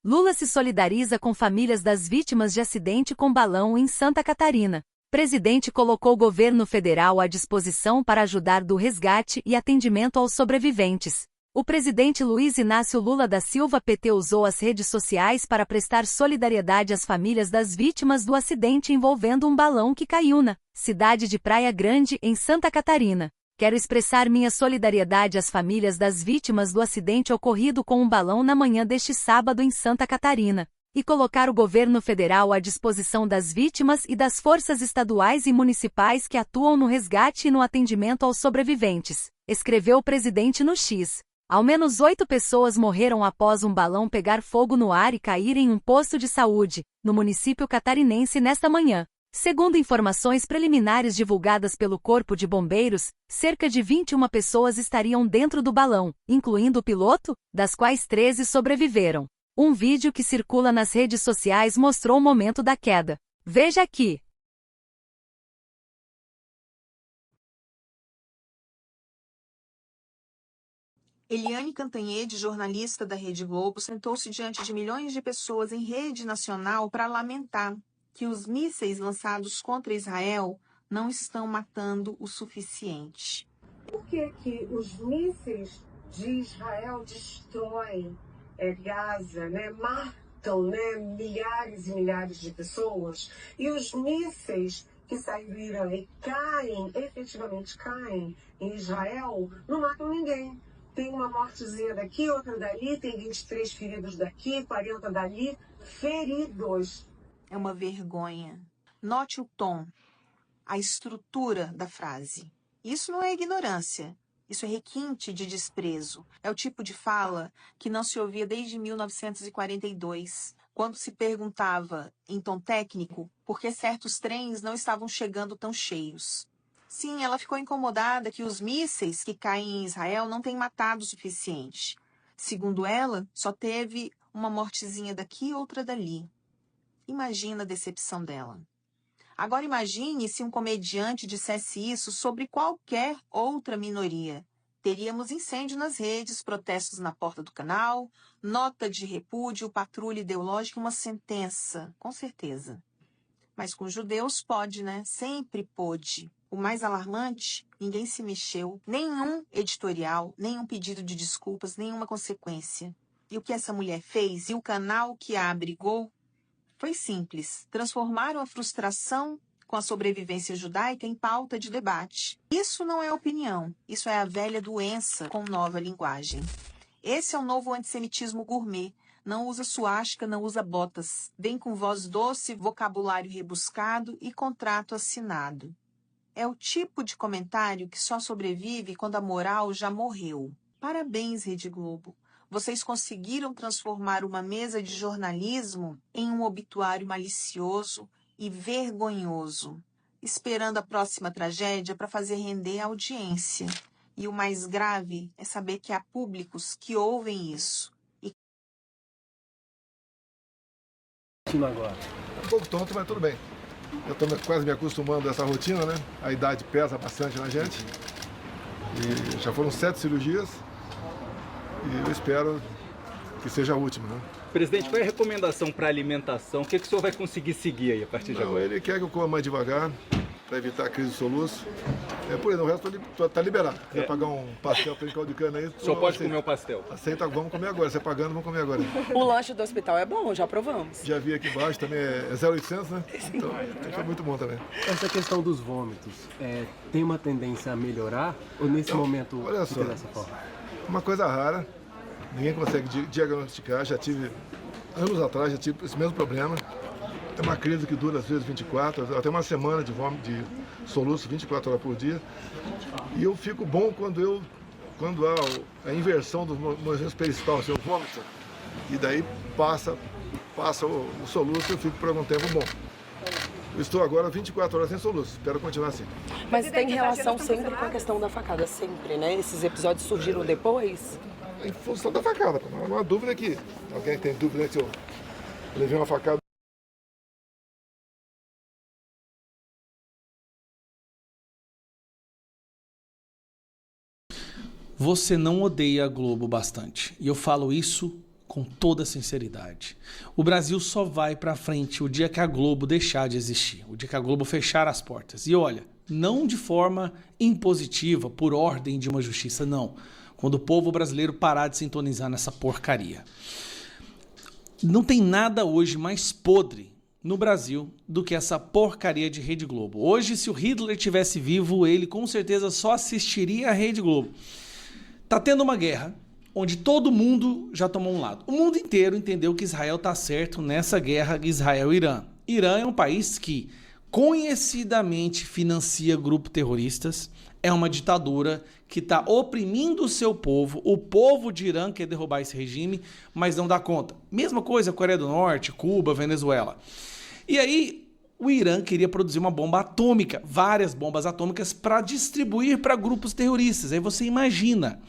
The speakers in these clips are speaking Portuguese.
Lula se solidariza com famílias das vítimas de acidente com balão em Santa Catarina. Presidente colocou o governo federal à disposição para ajudar do resgate e atendimento aos sobreviventes. O presidente Luiz Inácio Lula da Silva PT usou as redes sociais para prestar solidariedade às famílias das vítimas do acidente envolvendo um balão que caiu na cidade de Praia Grande, em Santa Catarina. Quero expressar minha solidariedade às famílias das vítimas do acidente ocorrido com um balão na manhã deste sábado em Santa Catarina, e colocar o governo federal à disposição das vítimas e das forças estaduais e municipais que atuam no resgate e no atendimento aos sobreviventes, escreveu o presidente no X. Ao menos 8 pessoas morreram após um balão pegar fogo no ar e cair em um posto de saúde, no município catarinense nesta manhã. Segundo informações preliminares divulgadas pelo Corpo de Bombeiros, cerca de 21 pessoas estariam dentro do balão, incluindo o piloto, das quais 13 sobreviveram. Um vídeo que circula nas redes sociais mostrou o momento da queda. Veja aqui. Eliane Cantanhede, jornalista da Rede Globo, sentou-se diante de milhões de pessoas em rede nacional para lamentar que os mísseis lançados contra Israel não estão matando o suficiente. Por que os mísseis de Israel destroem Gaza, matam milhares e milhares de pessoas, e os mísseis que saem do Irã e caem, efetivamente caem em Israel, não matam ninguém? Tem uma mortezinha daqui, outra dali, tem 23 feridos daqui, 40 dali, feridos. É uma vergonha. Note o tom, a estrutura da frase. Isso não é ignorância, isso é requinte de desprezo. É o tipo de fala que não se ouvia desde 1942, quando se perguntava, em tom técnico, por que certos trens não estavam chegando tão cheios. Sim, ela ficou incomodada que os mísseis que caem em Israel não têm matado o suficiente. Segundo ela, só teve uma mortezinha daqui e outra dali. Imagina a decepção dela. Agora imagine se um comediante dissesse isso sobre qualquer outra minoria. Teríamos incêndio nas redes, protestos na porta do canal, nota de repúdio, patrulha ideológica e uma sentença, com certeza. Mas com judeus pode, né? Sempre pôde. O mais alarmante, ninguém se mexeu, nenhum editorial, nenhum pedido de desculpas, nenhuma consequência. E o que essa mulher fez e o canal que a abrigou foi simples: transformaram a frustração com a sobrevivência judaica em pauta de debate. Isso não é opinião, isso é a velha doença com nova linguagem. Esse é o novo antissemitismo gourmet. Não usa suástica, não usa botas. Vem com voz doce, vocabulário rebuscado e contrato assinado. É o tipo de comentário que só sobrevive quando a moral já morreu. Parabéns, Rede Globo. Vocês conseguiram transformar uma mesa de jornalismo em um obituário malicioso e vergonhoso, esperando a próxima tragédia para fazer render a audiência. E o mais grave é saber que há públicos que ouvem isso. Agora. Um pouco tonto, mas tudo bem. Eu estou quase me acostumando a essa rotina, né? A idade pesa bastante na gente. E já foram 7 cirurgias. E eu espero que seja a última, né? Presidente, qual é a recomendação para alimentação? O que o senhor vai conseguir seguir aí a partir de agora? Ele quer que eu coma mais devagar, para evitar a crise de soluço. Por aí, o resto está liberado. Se quiser pagar um pastel para caldo de cana aí... O senhor pode comer o pastel? Aceita, vamos comer agora. Você pagando, vamos comer agora. O lanche do hospital é bom, já provamos. Já vi aqui embaixo, também é 0,800, né? Então, foi muito bom também. Essa questão dos vômitos, tem uma tendência a melhorar? Ou nesse momento olha só, fica dessa forma? Uma coisa rara, ninguém consegue diagnosticar. Já tive, anos atrás, já tive esse mesmo problema. É uma crise que dura às vezes 24, até uma semana de vômito, de soluço 24 horas por dia. E eu fico bom quando há a inversão dos movimentos peristaltos, eu vômito, e daí passa o soluço e eu fico por algum tempo bom. Eu estou agora 24 horas sem soluço, espero continuar assim. Mas tem relação sempre com a questão da facada, sempre, né? Esses episódios surgiram depois? Em função da facada, não há dúvida que alguém tem dúvida que eu levei uma facada. Você não odeia a Globo bastante. E eu falo isso com toda sinceridade, o Brasil só vai para frente o dia que a Globo deixar de existir, o dia que a Globo fechar as portas. E olha, não de forma impositiva, por ordem de uma justiça, não. Quando o povo brasileiro parar de sintonizar nessa porcaria. Não tem nada hoje mais podre no Brasil do que essa porcaria de Rede Globo. Hoje, se o Hitler tivesse vivo, ele com certeza só assistiria a Rede Globo. Tá tendo uma guerra onde todo mundo já tomou um lado. O mundo inteiro entendeu que Israel tá certo nessa guerra Israel-Irã. Irã é um país que conhecidamente financia grupos terroristas, é uma ditadura que está oprimindo o seu povo. O povo de Irã quer derrubar esse regime, mas não dá conta. Mesma coisa Coreia do Norte, Cuba, Venezuela. E aí o Irã queria produzir uma bomba atômica, várias bombas atômicas para distribuir para grupos terroristas. Aí você imagina,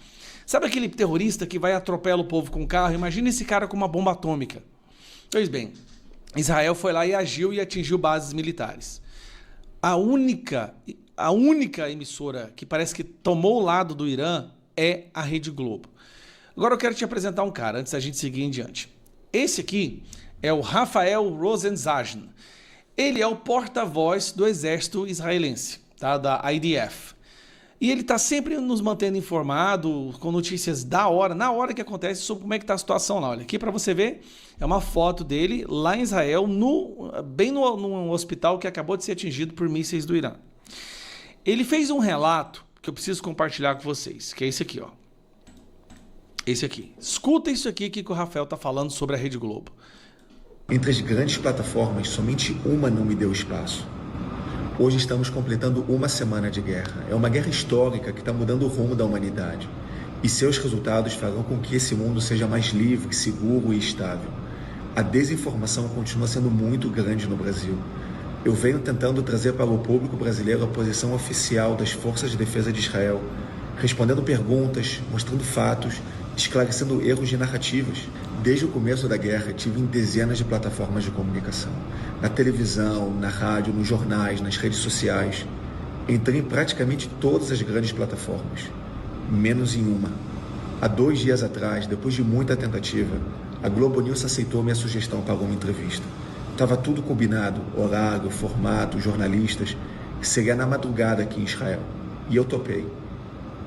sabe aquele terrorista que vai e atropela o povo com um carro? Imagina esse cara com uma bomba atômica. Pois bem, Israel foi lá e agiu e atingiu bases militares. A única emissora que parece que tomou o lado do Irã é a Rede Globo. Agora eu quero te apresentar um cara, antes da gente seguir em diante. Esse aqui é o Rafael Rosenzagen. Ele é o porta-voz do exército israelense, tá? Da IDF. E ele está sempre nos mantendo informado com notícias na hora que acontece, sobre como é que está a situação lá. Olha, aqui para você ver, é uma foto dele lá em Israel, bem no hospital que acabou de ser atingido por mísseis do Irã. Ele fez um relato que eu preciso compartilhar com vocês, que é esse aqui, ó. Esse aqui. Escuta isso aqui que o Rafael está falando sobre a Rede Globo. Entre as grandes plataformas, somente uma não me deu espaço. Hoje estamos completando uma semana de guerra. É uma guerra histórica que está mudando o rumo da humanidade. E seus resultados farão com que esse mundo seja mais livre, seguro e estável. A desinformação continua sendo muito grande no Brasil. Eu venho tentando trazer para o público brasileiro a posição oficial das Forças de Defesa de Israel, respondendo perguntas, mostrando fatos, esclarecendo erros de narrativas. Desde o começo da guerra, tive em dezenas de plataformas de comunicação. Na televisão, na rádio, nos jornais, nas redes sociais. Entrei em praticamente todas as grandes plataformas, menos em uma. Há 2 dias atrás, depois de muita tentativa, a Globo News aceitou minha sugestão para uma entrevista. Estava tudo combinado, horário, formato, jornalistas. Seria na madrugada aqui em Israel. E eu topei.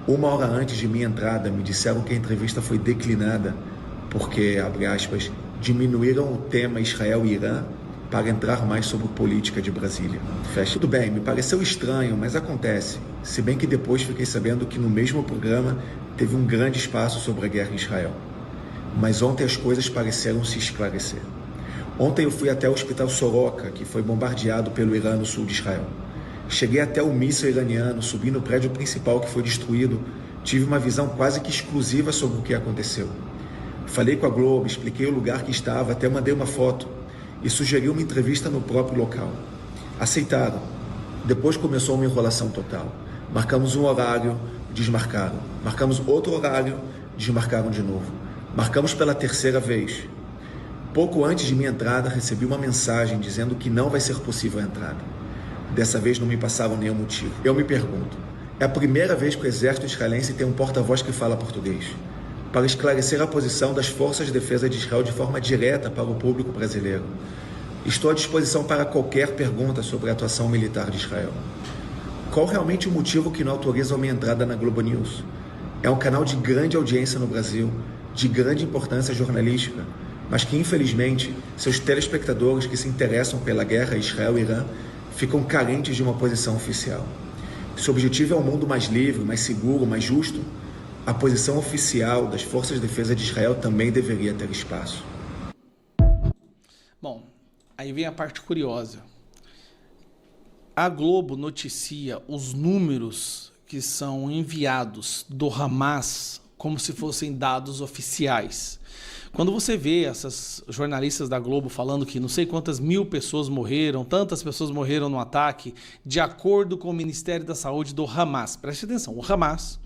1 hora antes de minha entrada, me disseram que a entrevista foi declinada porque, abre aspas, diminuíram o tema Israel e Irã para entrar mais sobre política de Brasília. Fecha. Tudo bem, me pareceu estranho, mas acontece. Se bem que depois fiquei sabendo que no mesmo programa teve um grande espaço sobre a guerra em Israel. Mas ontem as coisas pareceram se esclarecer. Ontem eu fui até o hospital Soroka, que foi bombardeado pelo Irã no sul de Israel. Cheguei até o míssil iraniano, subi no prédio principal que foi destruído, tive uma visão quase que exclusiva sobre o que aconteceu. Falei com a Globo, expliquei o lugar que estava, até mandei uma foto e sugeri uma entrevista no próprio local. Aceitaram. Depois começou uma enrolação total. Marcamos um horário, desmarcaram. Marcamos outro horário, desmarcaram de novo. Marcamos pela 3ª vez. Pouco antes de minha entrada, recebi uma mensagem dizendo que não vai ser possível a entrada. Dessa vez não me passaram nenhum motivo. Eu me pergunto, é a primeira vez que o exército israelense tem um porta-voz que fala português, para esclarecer a posição das Forças de Defesa de Israel de forma direta para o público brasileiro. Estou à disposição para qualquer pergunta sobre a atuação militar de Israel. Qual realmente o motivo que não autoriza a minha entrada na Globo News? É um canal de grande audiência no Brasil, de grande importância jornalística, mas que, infelizmente, seus telespectadores que se interessam pela guerra Israel-Irã ficam carentes de uma posição oficial. Se o objetivo é um mundo mais livre, mais seguro, mais justo, a posição oficial das Forças de Defesa de Israel também deveria ter espaço. Bom, aí vem a parte curiosa. A Globo noticia os números que são enviados do Hamas como se fossem dados oficiais. Quando você vê essas jornalistas da Globo falando que não sei quantas mil pessoas morreram, tantas pessoas morreram no ataque, de acordo com o Ministério da Saúde do Hamas. Preste atenção, o Hamas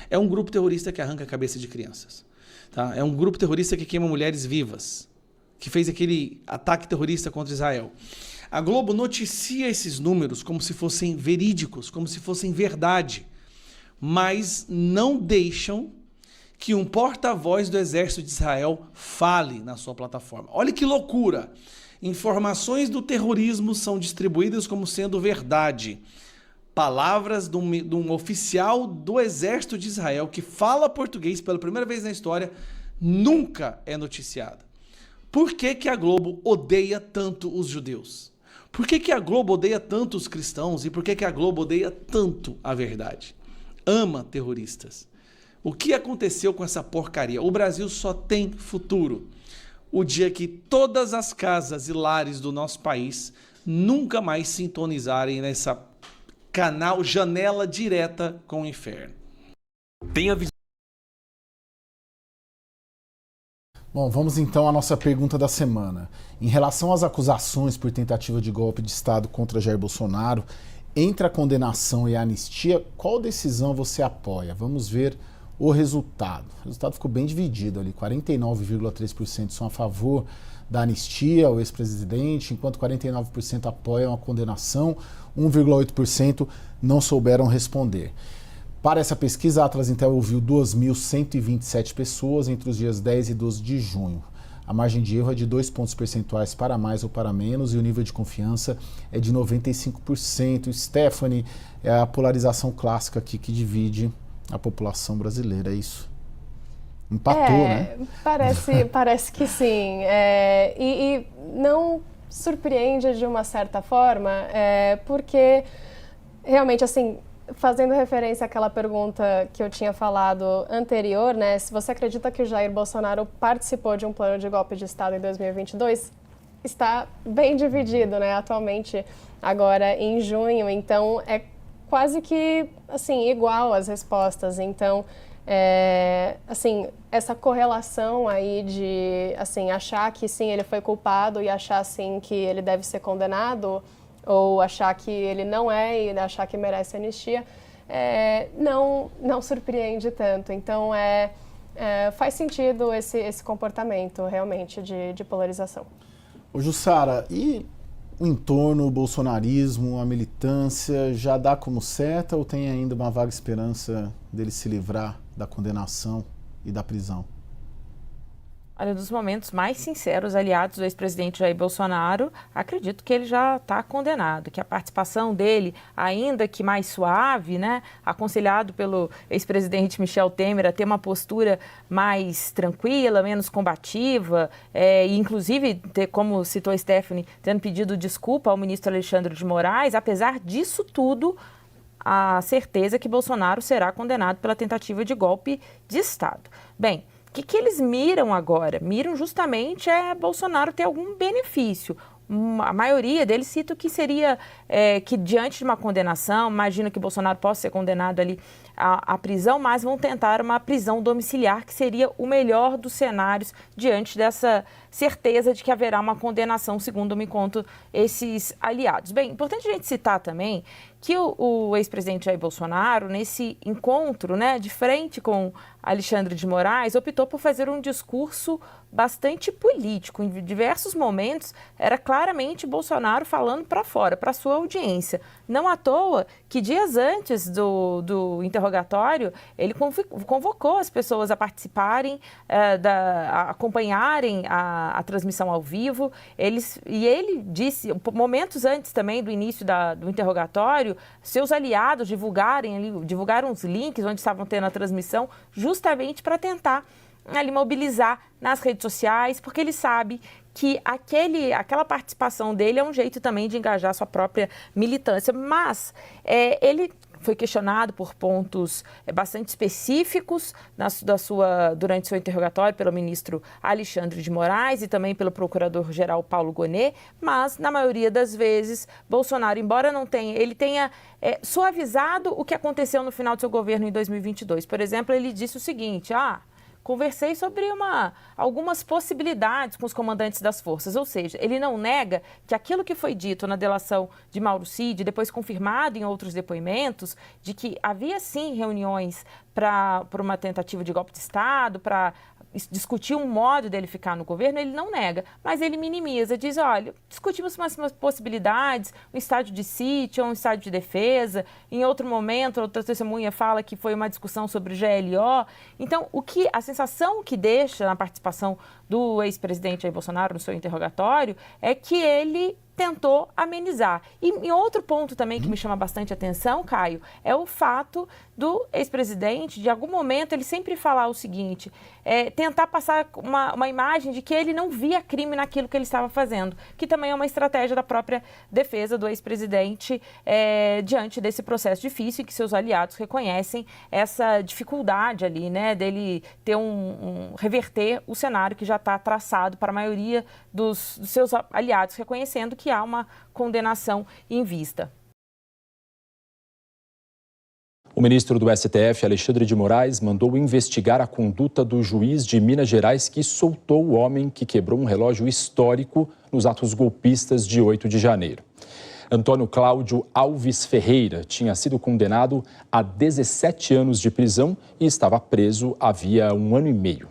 é um grupo terrorista que arranca a cabeça de crianças. Tá? É um grupo terrorista que queima mulheres vivas, que fez aquele ataque terrorista contra Israel. A Globo noticia esses números como se fossem verídicos, como se fossem verdade, mas não deixam que um porta-voz do exército de Israel fale na sua plataforma. Olha que loucura! Informações do terrorismo são distribuídas como sendo verdade. Palavras de um oficial do exército de Israel que fala português pela primeira vez na história nunca é noticiada. Por que que a Globo odeia tanto os judeus? Por que que a Globo odeia tanto os cristãos? E por que que a Globo odeia tanto a verdade? Ama terroristas. O que aconteceu com essa porcaria? O Brasil só tem futuro. O dia que todas as casas e lares do nosso país nunca mais sintonizarem nessa canal janela direta com o inferno. Tenha visão. Bom, vamos então à nossa pergunta da semana. Em relação às acusações por tentativa de golpe de Estado contra Jair Bolsonaro, entre a condenação e a anistia, qual decisão você apoia? Vamos ver o resultado. O resultado ficou bem dividido ali, 49,3% são a favor da anistia ao ex-presidente, enquanto 49% apoiam a condenação, 1,8% não souberam responder. Para essa pesquisa, a Atlas Intel ouviu 2.127 pessoas entre os dias 10 e 12 de junho. A margem de erro é de 2 pontos percentuais para mais ou para menos e o nível de confiança é de 95%. Stephanie, é a polarização clássica aqui que divide a população brasileira, é isso? Empatou, né? Parece que sim. E não surpreende de uma certa forma, porque realmente, assim, fazendo referência àquela pergunta que eu tinha falado anterior, né? Se você acredita que o Jair Bolsonaro participou de um plano de golpe de Estado em 2022, está bem dividido, né? Atualmente, agora em junho, então é quase que, assim, igual as respostas. Então, assim, essa correlação aí de, assim, achar que sim, ele foi culpado e achar, sim, que ele deve ser condenado, ou achar que ele não é e achar que merece anistia, não surpreende tanto. Então, faz sentido esse comportamento, realmente, de polarização. Ô Jussara, e o entorno, o bolsonarismo, a militância, já dá como certa ou tem ainda uma vaga esperança dele se livrar da condenação e da prisão? Olha, dos momentos mais sinceros, aliados do ex-presidente Jair Bolsonaro, acredito que ele já está condenado, que a participação dele, ainda que mais suave, né, aconselhado pelo ex-presidente Michel Temer a ter uma postura mais tranquila, menos combativa, e inclusive, como citou a Stephanie, tendo pedido desculpa ao ministro Alexandre de Moraes, apesar disso tudo, a certeza que Bolsonaro será condenado pela tentativa de golpe de Estado. Bem, o que eles miram agora? Miram justamente Bolsonaro ter algum benefício. A maioria deles cita que seria que diante de uma condenação, imagino que Bolsonaro possa ser condenado ali à prisão, mas vão tentar uma prisão domiciliar, que seria o melhor dos cenários diante dessa certeza de que haverá uma condenação, segundo me contam esses aliados. Bem, importante a gente citar também que o ex-presidente Jair Bolsonaro, nesse encontro, né, de frente com Alexandre de Moraes, optou por fazer um discurso bastante político. Em diversos momentos, era claramente Bolsonaro falando para fora, para sua audiência. Não à toa que dias antes do interrogatório, ele convocou as pessoas a participarem, a acompanharem a transmissão ao vivo. E ele disse, momentos antes também do início do interrogatório, seus aliados divulgaram os links onde estavam tendo a transmissão, justamente para tentar ali mobilizar nas redes sociais, porque ele sabe que aquela participação dele é um jeito também de engajar sua própria militância. Mas ele foi questionado por pontos bastante específicos durante seu interrogatório pelo ministro Alexandre de Moraes e também pelo procurador-geral Paulo Gonet, mas na maioria das vezes Bolsonaro, embora ele tenha suavizado o que aconteceu no final do seu governo em 2022. Por exemplo, ele disse o seguinte: conversei sobre algumas possibilidades com os comandantes das forças, ou seja, ele não nega que aquilo que foi dito na delação de Mauro Cid, depois confirmado em outros depoimentos, de que havia sim reuniões para uma tentativa de golpe de Estado, para discutir um modo dele ficar no governo, ele não nega, mas ele minimiza, diz, olha, discutimos umas possibilidades, um estádio de sítio, um estádio de defesa, em outro momento, outra testemunha fala que foi uma discussão sobre o GLO. Então, a sensação que deixa na participação do ex-presidente Jair Bolsonaro no seu interrogatório é que ele tentou amenizar. E outro ponto também que me chama bastante atenção, Caio, é o fato do ex-presidente, de algum momento, ele sempre falar o seguinte, tentar passar uma imagem de que ele não via crime naquilo que ele estava fazendo, que também é uma estratégia da própria defesa do ex-presidente diante desse processo difícil, em que seus aliados reconhecem essa dificuldade ali, né, dele ter reverter o cenário que já está traçado para a maioria dos seus aliados, reconhecendo que há uma condenação em vista. O ministro do STF, Alexandre de Moraes, mandou investigar a conduta do juiz de Minas Gerais que soltou o homem que quebrou um relógio histórico nos atos golpistas de 8 de janeiro. Antônio Cláudio Alves Ferreira tinha sido condenado a 17 anos de prisão e estava preso havia 1 ano e meio.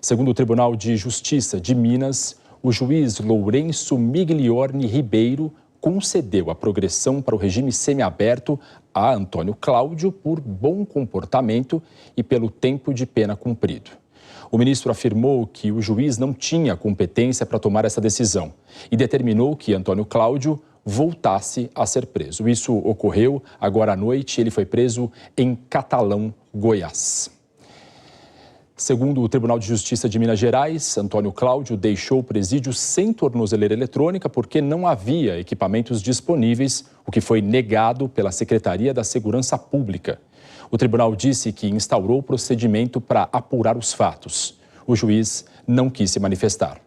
Segundo o Tribunal de Justiça de Minas, o juiz Lourenço Migliorni Ribeiro concedeu a progressão para o regime semiaberto a Antônio Cláudio por bom comportamento e pelo tempo de pena cumprido. O ministro afirmou que o juiz não tinha competência para tomar essa decisão e determinou que Antônio Cláudio voltasse a ser preso. Isso ocorreu agora à noite. Ele foi preso em Catalão, Goiás. Segundo o Tribunal de Justiça de Minas Gerais, Antônio Cláudio deixou o presídio sem tornozeleira eletrônica porque não havia equipamentos disponíveis, o que foi negado pela Secretaria da Segurança Pública. O tribunal disse que instaurou o procedimento para apurar os fatos. O juiz não quis se manifestar.